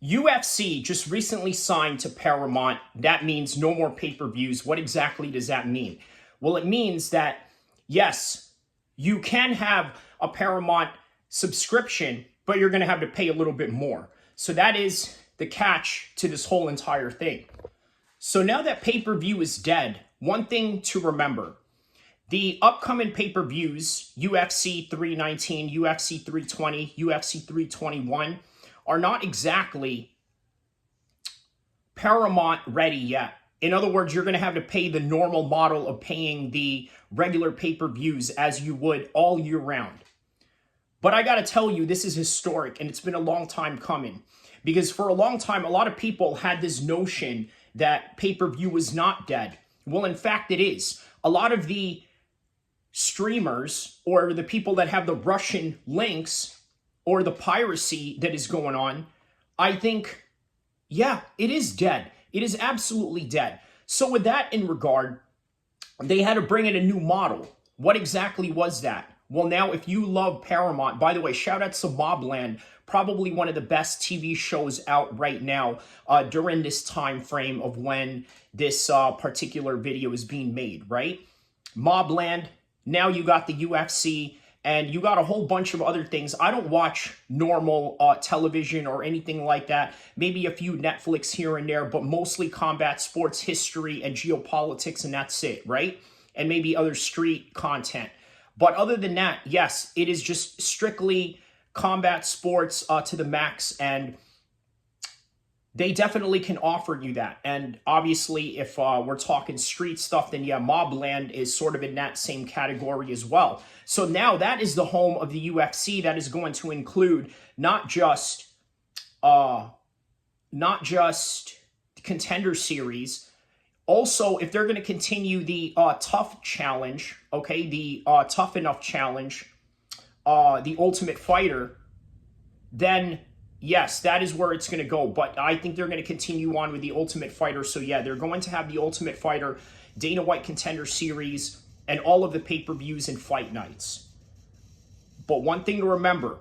UFC just recently signed to Paramount. That means no more pay-per-views. What exactly does that mean? Well, it means that, yes, you can have a Paramount subscription, but you're going to have to pay a little bit more. So that is the catch to this whole entire thing. So now that pay-per-view is dead, one thing to remember: the upcoming pay-per-views, UFC 319, UFC 320, UFC 321, are not exactly Paramount ready yet. In other words, you're going to have to pay the normal model of paying the regular pay-per-views as you would all year round. But I got to tell you, this is historic, and it's been a long time coming. Because for a long time, a lot of people had this notion that pay-per-view was not dead. Well, in fact, it is. A lot of the streamers or the people that have the Russian links or the piracy that is going on, I think, yeah, it is dead. It is absolutely dead. So with that in regard, they had to bring in a new model. What exactly was that? Well, now, if you love Paramount, by the way, shout out to Mobland, probably one of the best TV shows out right now during this time frame of when this particular video is being made, right? Mobland, now you got the UFC, and you got a whole bunch of other things. I don't watch normal television or anything like that. Maybe a few Netflix here and there, but mostly combat sports, history, and geopolitics, and that's it, right? And maybe other street content. But other than that, yes, it is just strictly combat sports to the max, and they definitely can offer you that. And obviously, if we're talking street stuff, then yeah, Mobland is sort of in that same category as well. So now that is the home of the UFC. That is going to include not just Contender Series. Also, if they're going to continue the Tough Challenge, okay, the Tough Enough Challenge, the Ultimate Fighter, then yes, that is where it's going to go. But I think they're going to continue on with the Ultimate Fighter. So yeah, they're going to have the Ultimate Fighter, Dana White Contender Series, and all of the pay-per-views and fight nights. But one thing to remember: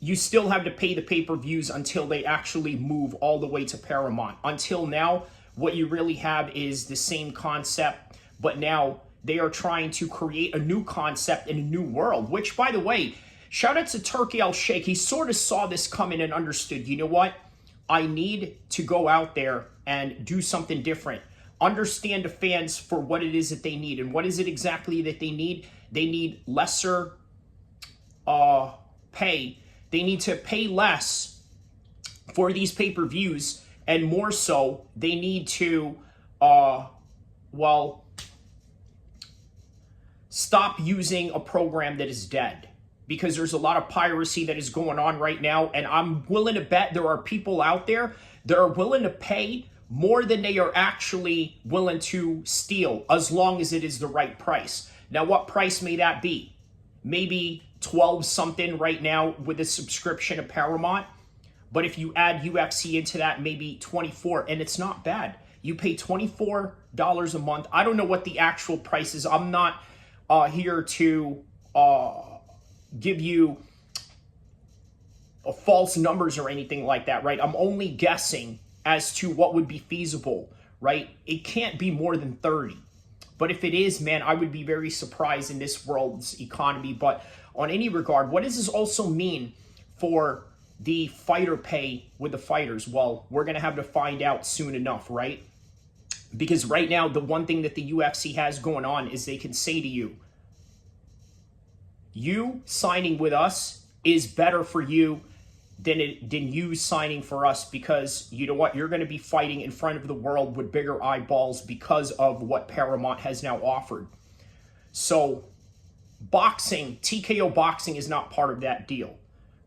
you still have to pay the pay-per-views until they actually move all the way to Paramount. Until now, what you really have is the same concept, but now they are trying to create a new concept in a new world, which, by the way, shout out to Turkey El-Sheikh. He sort of saw this coming and understood, you know what? I need to go out there and do something different. Understand the fans for what it is that they need. And what is it exactly that they need? They need lesser pay. They need to pay less for these pay-per-views, and more so, they need to, stop using a program that is dead. Because there's a lot of piracy that is going on right now, and I'm willing to bet there are people out there that are willing to pay more than they are actually willing to steal, as long as it is the right price. Now, what price may that be? Maybe 12 something right now with a subscription to Paramount. But if you add UFC into that, maybe 24, and it's not bad. You pay $24 a month. I don't know what the actual price is. I'm not here to give you false numbers or anything like that, right? I'm only guessing as to what would be feasible, right? It can't be more than 30. But if it is, man, I would be very surprised in this world's economy. But on any regard, what does this also mean for the fighter pay with the fighters? Well, we're going to have to find out soon enough, right? Because right now, the one thing that the UFC has going on is they can say to you, you signing with us is better for you than you signing for us, because you know what? You're going to be fighting in front of the world with bigger eyeballs because of what Paramount has now offered. So boxing, TKO Boxing is not part of that deal.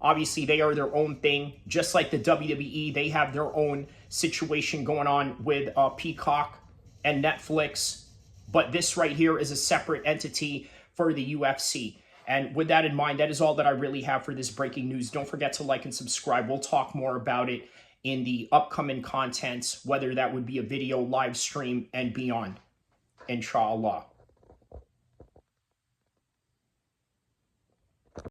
Obviously, they are their own thing. Just like the WWE, they have their own situation going on with Peacock and Netflix. But this right here is a separate entity for the UFC. And with that in mind, that is all that I really have for this breaking news. Don't forget to like and subscribe. We'll talk more about it in the upcoming contents, whether that would be a video, live stream, and beyond. Inshallah.